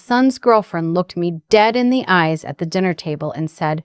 son's girlfriend looked me dead in the eyes at the dinner table and said,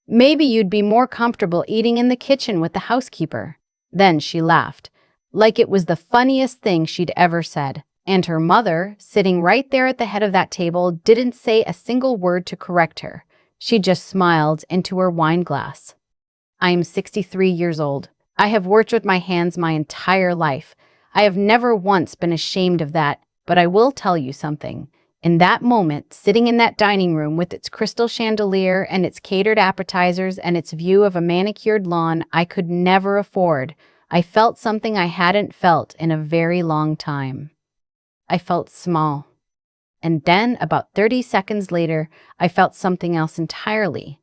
"Maybe you'd be more comfortable eating in the kitchen with the housekeeper." Then she laughed, like it was the funniest thing she'd ever said. And her mother, sitting right there at the head of that table, didn't say a single word to correct her. She just smiled into her wine glass. I am 63 years old. I have worked with my hands my entire life. I have never once been ashamed of that, but I will tell you something. In that moment, sitting in that dining room with its crystal chandelier and its catered appetizers and its view of a manicured lawn I could never afford, I felt something I hadn't felt in a very long time. I felt small. And then, about 30 seconds later, I felt something else entirely.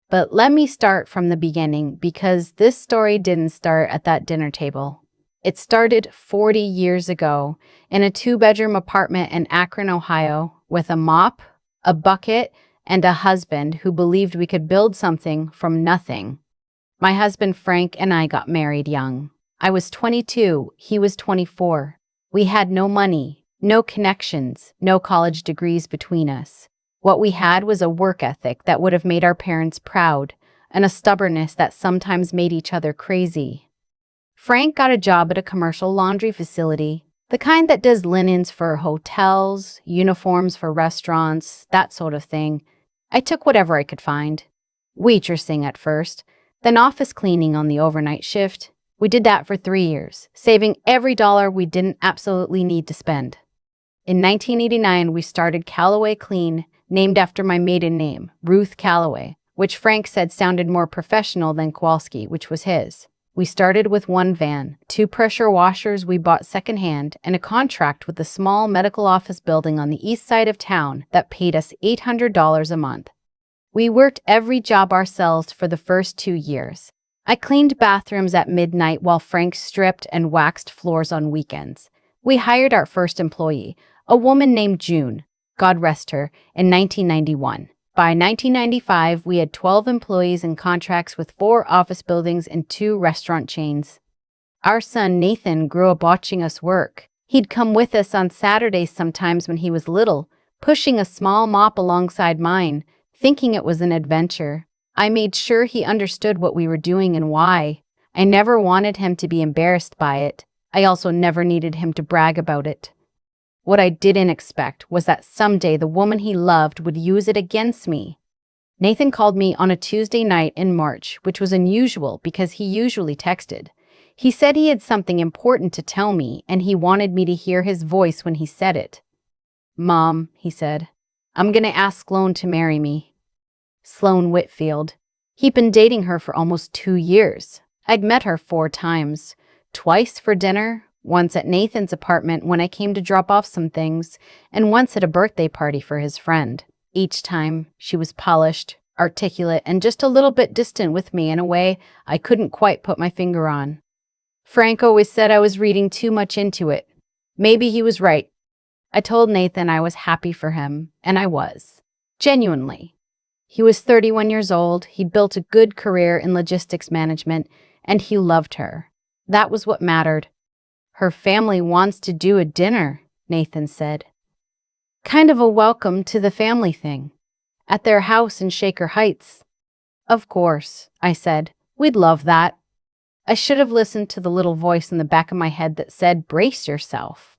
But let me start from the beginning, because this story didn't start at that dinner table. It started 40 years ago in a 2-bedroom apartment in Akron, Ohio, with a mop, a bucket, and a husband who believed we could build something from nothing. My husband Frank and I got married young. I was 22, he was 24. We had no money, no connections, no college degrees between us. What we had was a work ethic that would have made our parents proud, and a stubbornness that sometimes made each other crazy. Frank got a job at a commercial laundry facility, the kind that does linens for hotels, uniforms for restaurants, that sort of thing. I took whatever I could find. Waitressing at first, then office cleaning on the overnight shift. We did that for 3 years, saving every dollar we didn't absolutely need to spend. In 1989, we started Callaway Clean, named after my maiden name, Ruth Callaway, which Frank said sounded more professional than Kowalski, which was his. We started with 1 van, 2 pressure washers we bought secondhand, and a contract with a small medical office building on the east side of town that paid us $800 a month. We worked every job ourselves for the first 2 years. I cleaned bathrooms at midnight while Frank stripped and waxed floors on weekends. We hired our first employee, a woman named June, God rest her, in 1991. By 1995, we had 12 employees and contracts with 4 office buildings and 2 restaurant chains. Our son Nathan grew up watching us work. He'd come with us on Saturdays sometimes when he was little, pushing a small mop alongside mine, thinking it was an adventure. I made sure he understood what we were doing and why. I never wanted him to be embarrassed by it. I also never needed him to brag about it. What I didn't expect was that someday the woman he loved would use it against me. Nathan called me on a Tuesday night in March, which was unusual because he usually texted. He said he had something important to tell me, and he wanted me to hear his voice when he said it. "Mom," he said, "I'm gonna ask Sloan to marry me." Sloan Whitfield. He'd been dating her for almost 2 years. I'd met her 4 times, twice for dinner, once at Nathan's apartment when I came to drop off some things, and once at a birthday party for his friend. Each time, she was polished, articulate, and just a little bit distant with me in a way I couldn't quite put my finger on. Frank always said I was reading too much into it. Maybe he was right. I told Nathan I was happy for him, and I was. Genuinely. He was 31 years old, he'd built a good career in logistics management, and he loved her. That was what mattered. "Her family wants to do a dinner," Nathan said. "Kind of a welcome to the family thing. At their house in Shaker Heights." "Of course," I said. "We'd love that." I should have listened to the little voice in the back of my head that said, "Brace yourself."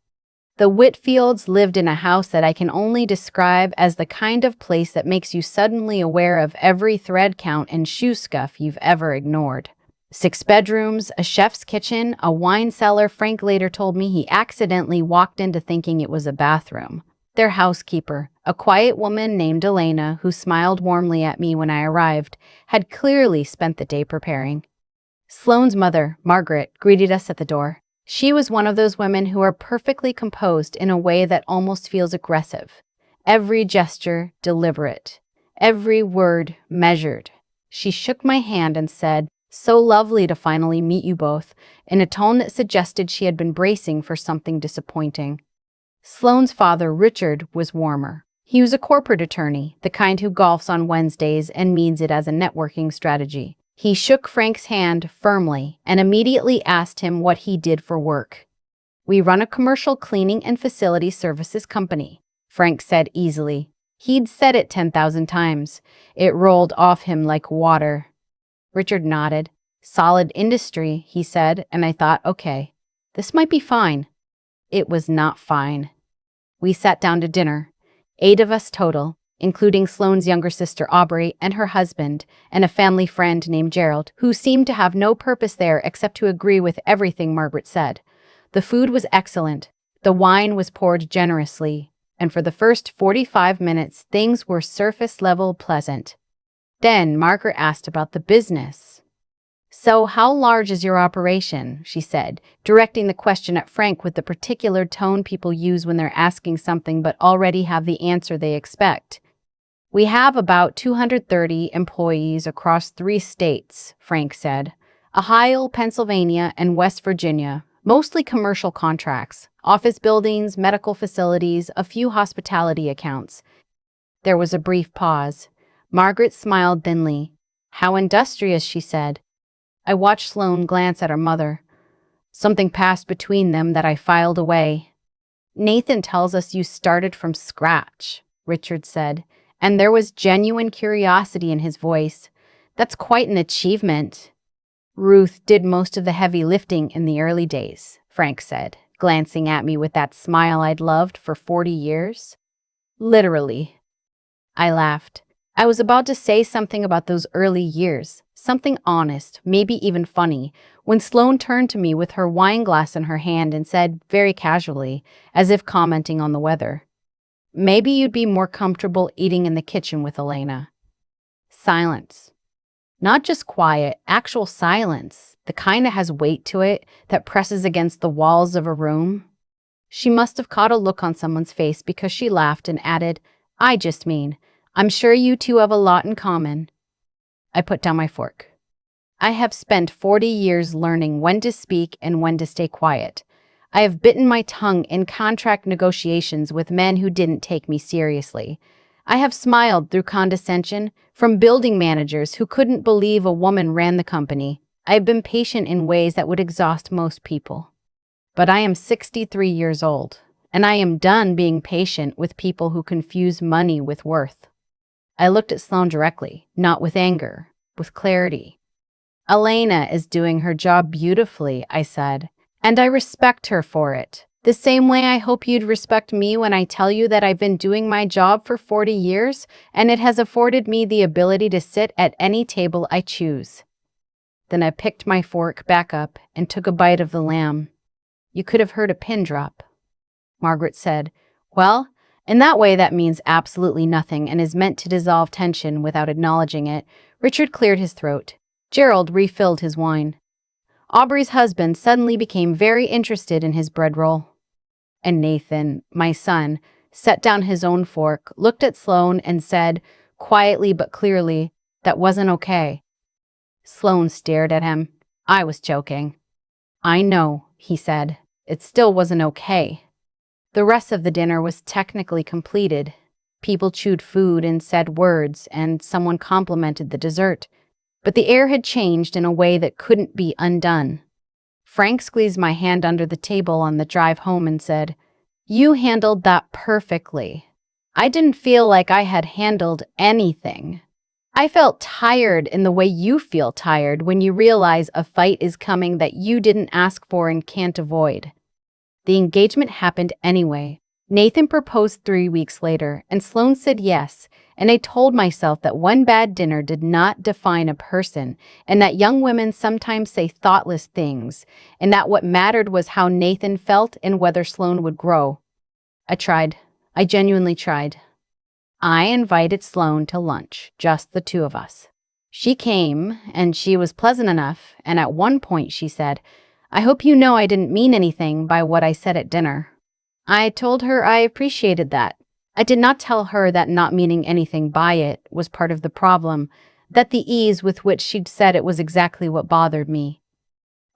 The Whitfields lived in a house that I can only describe as the kind of place that makes you suddenly aware of every thread count and shoe scuff you've ever ignored. 6 bedrooms, a chef's kitchen, a wine cellar. Frank later told me he accidentally walked into thinking it was a bathroom. Their housekeeper, a quiet woman named Elena, who smiled warmly at me when I arrived, had clearly spent the day preparing. Sloan's mother, Margaret, greeted us at the door. She was one of those women who are perfectly composed in a way that almost feels aggressive. Every gesture deliberate, every word measured. She shook my hand and said, "So lovely to finally meet you both," in a tone that suggested she had been bracing for something disappointing. Sloan's father, Richard, was warmer. He was a corporate attorney, the kind who golfs on Wednesdays and means it as a networking strategy. He shook Frank's hand firmly and immediately asked him what he did for work. "We run a commercial cleaning and facility services company." Frank said easily. He'd said it 10,000 times. It rolled off him like water. Richard nodded. Solid industry, he said, and I thought, okay, this might be fine. It was not fine. We sat down to dinner. 8 of us total, including Sloane's younger sister Aubrey and her husband, and a family friend named Gerald, who seemed to have no purpose there except to agree with everything Margaret said. The food was excellent. The wine was poured generously, and for the first 45 minutes, things were surface-level pleasant. Then Margaret asked about the business. So how large is your operation? She said, directing the question at Frank with the particular tone people use when they're asking something but already have the answer they expect. We have about 230 employees across 3 states, Frank said. Ohio, Pennsylvania, and West Virginia, mostly commercial contracts, office buildings, medical facilities, a few hospitality accounts. There was a brief pause. Margaret smiled thinly. How industrious, she said. I watched Sloane glance at her mother. Something passed between them that I filed away. Nathan tells us you started from scratch, Richard said, and there was genuine curiosity in his voice. That's quite an achievement. Ruth did most of the heavy lifting in the early days, Frank said, glancing at me with that smile I'd loved for 40 years. Literally. I laughed. I was about to say something about those early years, something honest, maybe even funny, when Sloane turned to me with her wine glass in her hand and said, very casually, as if commenting on the weather, maybe you'd be more comfortable eating in the kitchen with Elena. Silence. Not just quiet, actual silence, the kind that has weight to it, that presses against the walls of a room. She must have caught a look on someone's face because she laughed and added, I just mean, I'm sure you two have a lot in common. I put down my fork. I have spent 40 years learning when to speak and when to stay quiet. I have bitten my tongue in contract negotiations with men who didn't take me seriously. I have smiled through condescension from building managers who couldn't believe a woman ran the company. I have been patient in ways that would exhaust most people. But I am 63 years old, and I am done being patient with people who confuse money with worth. I looked at Sloane directly, not with anger, with clarity. Elena is doing her job beautifully, I said, and I respect her for it. The same way I hope you'd respect me when I tell you that I've been doing my job for 40 years, and it has afforded me the ability to sit at any table I choose. Then I picked my fork back up and took a bite of the lamb. You could have heard a pin drop. Margaret said, well, in that way that means absolutely nothing and is meant to dissolve tension without acknowledging it. Richard cleared his throat. Gerald refilled his wine. Aubrey's husband suddenly became very interested in his bread roll. And Nathan, my son, set down his own fork, looked at Sloane and said, quietly but clearly, that wasn't okay. Sloane stared at him. I was joking. I know, he said. It still wasn't okay. The rest of the dinner was technically completed. People chewed food and said words, and someone complimented the dessert. But the air had changed in a way that couldn't be undone. Frank squeezed my hand under the table on the drive home and said, you handled that perfectly. I didn't feel like I had handled anything. I felt tired in the way you feel tired when you realize a fight is coming that you didn't ask for and can't avoid. The engagement happened anyway. Nathan proposed 3 weeks later, and Sloane said yes, and I told myself that one bad dinner did not define a person, and that young women sometimes say thoughtless things, and that what mattered was how Nathan felt and whether Sloane would grow. I tried. I genuinely tried. I invited Sloane to lunch, just the 2 of us. She came, and she was pleasant enough, and at one point she said, I hope you know I didn't mean anything by what I said at dinner. I told her I appreciated that. I did not tell her that not meaning anything by it was part of the problem, that the ease with which she'd said it was exactly what bothered me.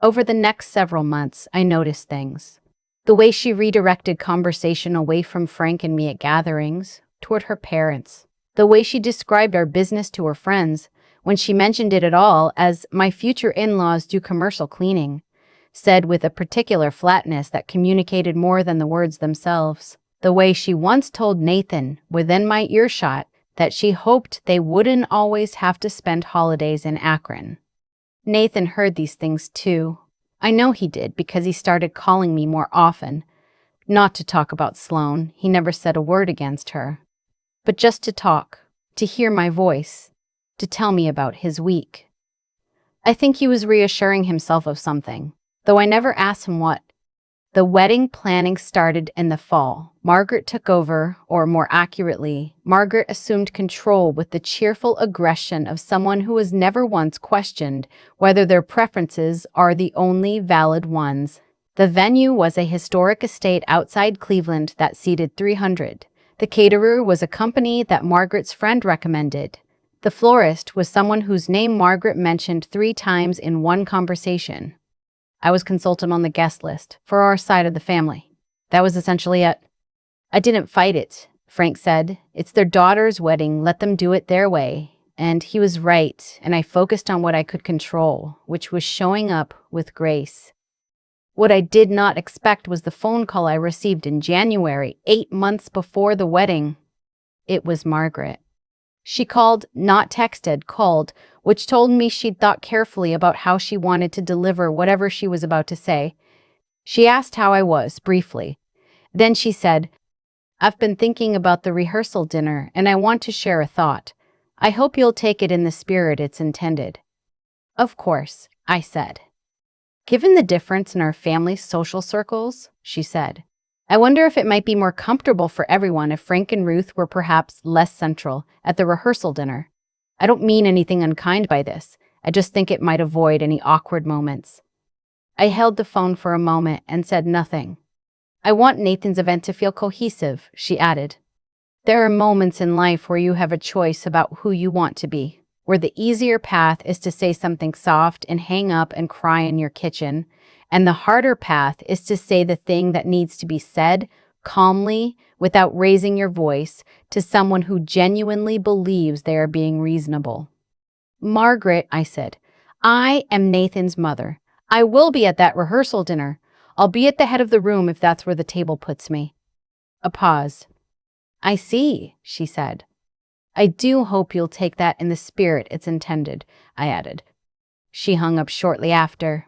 Over the next several months, I noticed things. The way she redirected conversation away from Frank and me at gatherings, toward her parents. The way she described our business to her friends, when she mentioned it at all as my future in-laws do commercial cleaning, said with a particular flatness that communicated more than the words themselves. The way she once told Nathan, within my earshot, that she hoped they wouldn't always have to spend holidays in Akron. Nathan heard these things too. I know he did because he started calling me more often. Not to talk about Sloane, he never said a word against her. But just to talk, to hear my voice, to tell me about his week. I think he was reassuring himself of something, though I never asked him what. The wedding planning started in the fall. Margaret took over, or more accurately, Margaret assumed control with the cheerful aggression of someone who has never once questioned whether their preferences are the only valid ones. The venue was a historic estate outside Cleveland that seated 300. The caterer was a company that Margaret's friend recommended. The florist was someone whose name Margaret mentioned 3 times in one conversation. I was consulted on the guest list for our side of the family. That was essentially it. I didn't fight it, Frank said. It's their daughter's wedding, let them do it their way. And he was right, and I focused on what I could control, which was showing up with grace. What I did not expect was the phone call I received in January, 8 months before the wedding. It was Margaret. She called, not texted, called, which told me she'd thought carefully about how she wanted to deliver whatever she was about to say. She asked how I was, briefly. Then she said, "I've been thinking about the rehearsal dinner, and I want to share a thought. I hope you'll take it in the spirit it's intended." "Of course," I said. "Given the difference in our family's social circles," she said, "I wonder if it might be more comfortable for everyone if Frank and Ruth were perhaps less central at the rehearsal dinner. I don't mean anything unkind by this. I just think it might avoid any awkward moments." I held the phone for a moment and said nothing. "I want Nathan's event to feel cohesive," she added. "There are moments in life where you have a choice about who you want to be, where the easier path is to say something soft and hang up and cry in your kitchen, and the harder path is to say the thing that needs to be said calmly without raising your voice to someone who genuinely believes they are being reasonable." "Margaret," I said, "I am Nathan's mother. I will be at that rehearsal dinner. I'll be at the head of the room if that's where the table puts me." A pause. "I see," she said. "I do hope you'll take that in the spirit it's intended," I added. She hung up shortly after.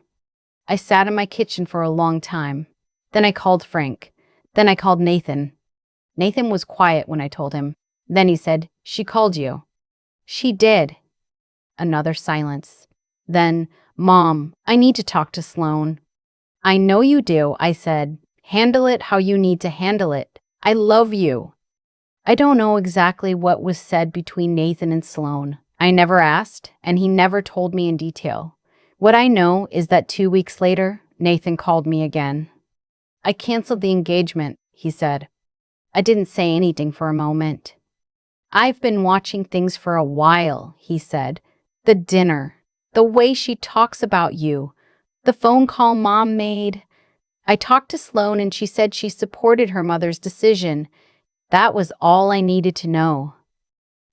I sat in my kitchen for a long time. Then I called Frank. Then I called Nathan. Nathan was quiet when I told him. Then he said, "She called you." "She did." Another silence. Then, "Mom, I need to talk to Sloane." "I know you do," I said. "Handle it how you need to handle it. I love you." I don't know exactly what was said between Nathan and Sloane. I never asked, and he never told me in detail. What I know is that 2 weeks later, Nathan called me again. "I canceled the engagement," he said. I didn't say anything for a moment. "I've been watching things for a while," he said. "The dinner, the way she talks about you, the phone call Mom made. I talked to Sloane and she said she supported her mother's decision. That was all I needed to know."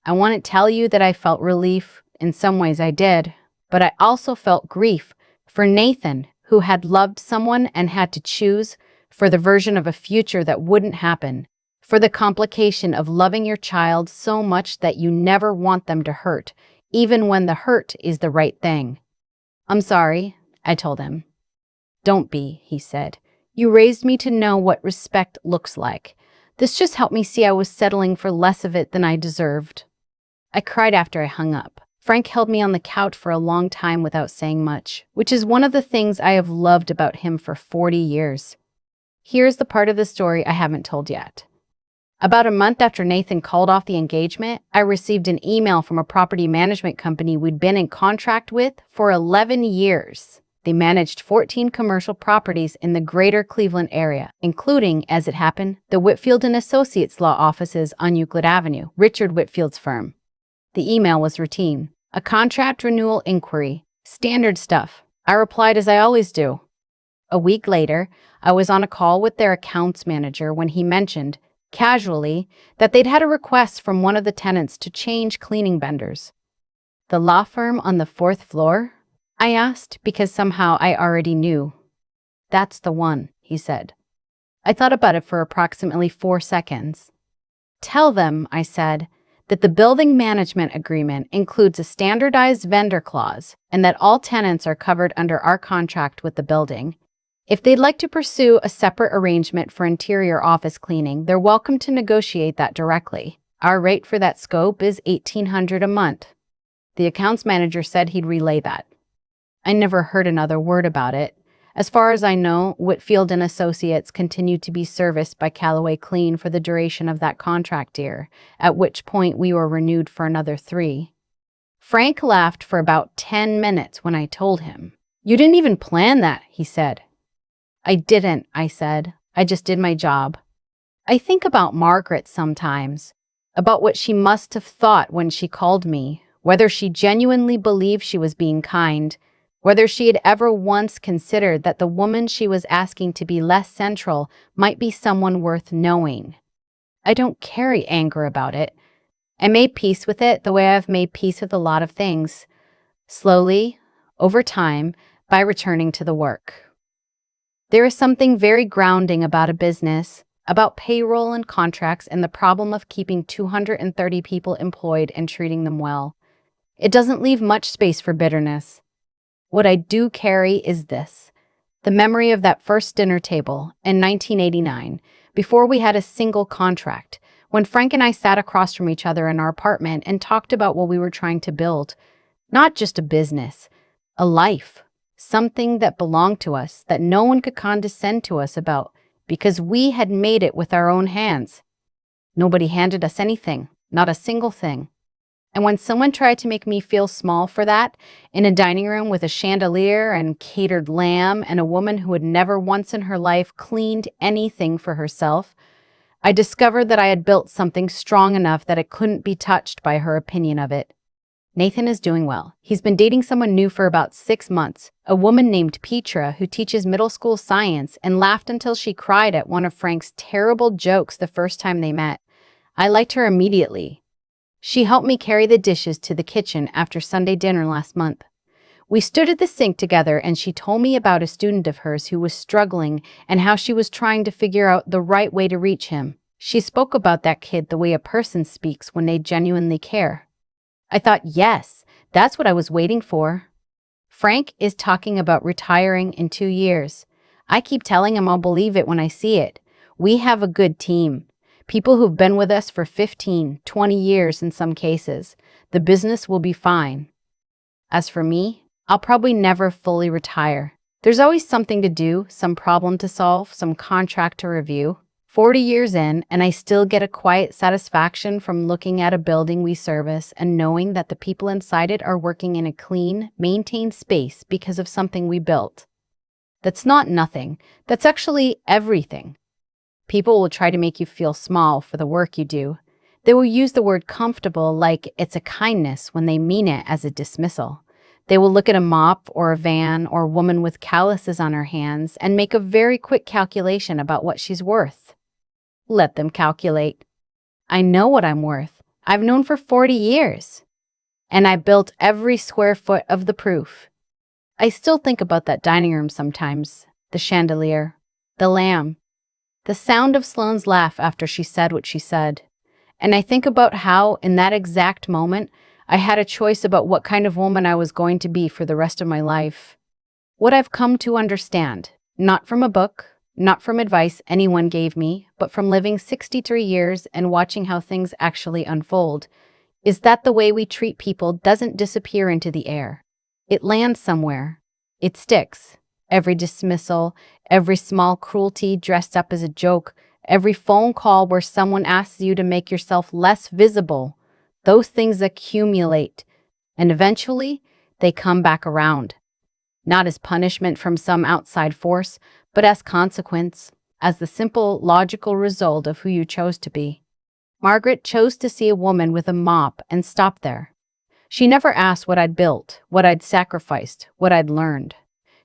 I want to tell you that I felt relief. In some ways I did. But I also felt grief for Nathan, who had loved someone and had to choose, for the version of a future that wouldn't happen, for the complication of loving your child so much that you never want them to hurt, even when the hurt is the right thing. "I'm sorry," I told him. "Don't be," he said. "You raised me to know what respect looks like. This just helped me see I was settling for less of it than I deserved." I cried after I hung up. Frank held me on the couch for a long time without saying much, which is one of the things I have loved about him for 40 years. Here's the part of the story I haven't told yet. About a month after Nathan called off the engagement, I received an email from a property management company we'd been in contract with for 11 years. They managed 14 commercial properties in the greater Cleveland area, including, as it happened, the Whitfield & Associates law offices on Euclid Avenue, Richard Whitfield's firm. The email was routine. A contract renewal inquiry. Standard stuff. I replied as I always do. A week later, I was on a call with their accounts manager when he mentioned, casually, that they'd had a request from one of the tenants to change cleaning vendors. "The law firm on the 4th floor?" I asked, because somehow I already knew. "That's the one," he said. I thought about it for approximately 4 seconds. Tell them, I said, that the building management agreement includes a standardized vendor clause and that all tenants are covered under our contract with the building. If they'd like to pursue a separate arrangement for interior office cleaning, they're welcome to negotiate that directly. Our rate for that scope is $1,800 a month. The accounts manager said he'd relay that. I never heard another word about it. As far as I know, Whitfield and Associates continued to be serviced by Callaway Clean for the duration of that contract year, at which point we were renewed for another 3. Frank laughed for about 10 minutes when I told him. "You didn't even plan that," he said. "I didn't," I said. "I just did my job." I think about Margaret sometimes, about what she must have thought when she called me, whether she genuinely believed she was being kind, whether she had ever once considered that the woman she was asking to be less central might be someone worth knowing. I don't carry anger about it. I made peace with it the way I've made peace with a lot of things, slowly, over time, by returning to the work. There is something very grounding about a business, about payroll and contracts and the problem of keeping 230 people employed and treating them well. It doesn't leave much space for bitterness. What I do carry is this: the memory of that first dinner table in 1989, before we had a single contract, when Frank and I sat across from each other in our apartment and talked about what we were trying to build. Not just a business, a life, something that belonged to us, that no one could condescend to us about, because we had made it with our own hands. Nobody handed us anything, not a single thing. And when someone tried to make me feel small for that, in a dining room with a chandelier and catered lamb and a woman who had never once in her life cleaned anything for herself, I discovered that I had built something strong enough that it couldn't be touched by her opinion of it. Nathan is doing well. He's been dating someone new for about 6 months, a woman named Petra who teaches middle school science and laughed until she cried at one of Frank's terrible jokes the first time they met. I liked her immediately. She helped me carry the dishes to the kitchen after Sunday dinner last month. We stood at the sink together and she told me about a student of hers who was struggling and how she was trying to figure out the right way to reach him. She spoke about that kid the way a person speaks when they genuinely care. I thought, yes, that's what I was waiting for. Frank is talking about retiring in 2 years. I keep telling him I'll believe it when I see it. We have a good team. People who've been with us for 15, 20 years in some cases. The business will be fine. As for me, I'll probably never fully retire. There's always something to do, some problem to solve, some contract to review. 40 years in, and I still get a quiet satisfaction from looking at a building we service and knowing that the people inside it are working in a clean, maintained space because of something we built. That's not nothing. That's actually everything. People will try to make you feel small for the work you do. They will use the word comfortable like it's a kindness when they mean it as a dismissal. They will look at a mop or a van or a woman with calluses on her hands and make a very quick calculation about what she's worth. Let them calculate. I know what I'm worth. I've known for 40 years. And I built every square foot of the proof. I still think about that dining room sometimes. The chandelier. The lamb. The sound of Sloane's laugh after she said what she said. And I think about how, in that exact moment, I had a choice about what kind of woman I was going to be for the rest of my life. What I've come to understand, not from a book, not from advice anyone gave me, but from living 63 years and watching how things actually unfold, is that the way we treat people doesn't disappear into the air. It lands somewhere. It sticks. Every dismissal, every small cruelty dressed up as a joke, every phone call where someone asks you to make yourself less visible, those things accumulate, and eventually they come back around. Not as punishment from some outside force, but as consequence, as the simple, logical result of who you chose to be. Margaret chose to see a woman with a mop and stop there. She never asked what I'd built, what I'd sacrificed, what I'd learned.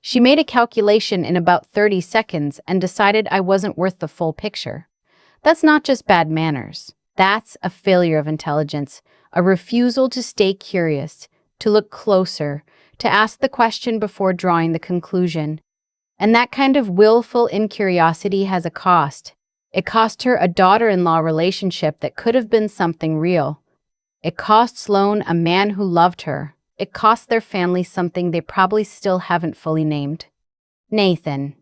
She made a calculation in about 30 seconds and decided I wasn't worth the full picture. That's not just bad manners. That's a failure of intelligence, a refusal to stay curious, to look closer, to ask the question before drawing the conclusion. And that kind of willful incuriosity has a cost. It cost her a daughter-in-law relationship that could have been something real. It cost Sloane a man who loved her. It cost their family something they probably still haven't fully named. Nathan,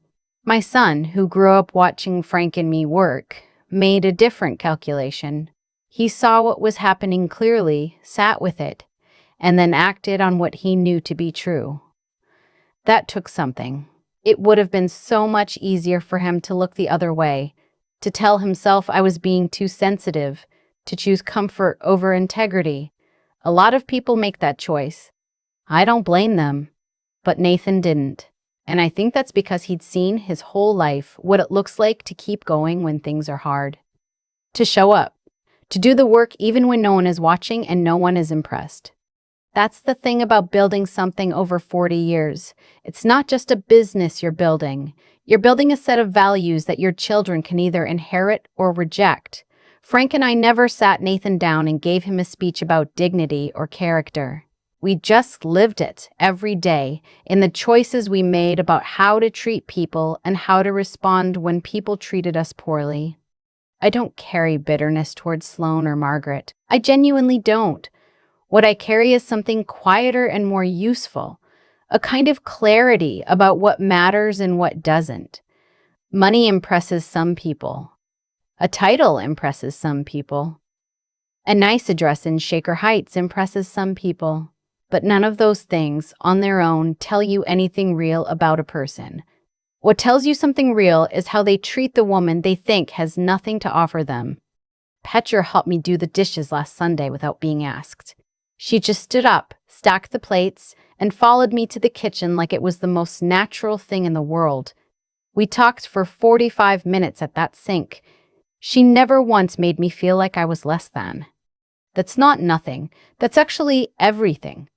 my son, who grew up watching Frank and me work, made a different calculation. He saw what was happening clearly, sat with it, and then acted on what he knew to be true. That took something. It would have been so much easier for him to look the other way, to tell himself I was being too sensitive, to choose comfort over integrity. A lot of people make that choice. I don't blame them. But Nathan didn't. And I think that's because he'd seen his whole life what it looks like to keep going when things are hard. To show up. To do the work even when no one is watching and no one is impressed. That's the thing about building something over 40 years. It's not just a business you're building. You're building a set of values that your children can either inherit or reject. Frank and I never sat Nathan down and gave him a speech about dignity or character. We just lived it every day in the choices we made about how to treat people and how to respond when people treated us poorly. I don't carry bitterness towards Sloane or Margaret. I genuinely don't. What I carry is something quieter and more useful, a kind of clarity about what matters and what doesn't. Money impresses some people. A title impresses some people. A nice address in Shaker Heights impresses some people. But none of those things, on their own, tell you anything real about a person. What tells you something real is how they treat the woman they think has nothing to offer them. Petra helped me do the dishes last Sunday without being asked. She just stood up, stacked the plates, and followed me to the kitchen like it was the most natural thing in the world. We talked for 45 minutes at that sink. She never once made me feel like I was less than. That's not nothing. That's actually everything.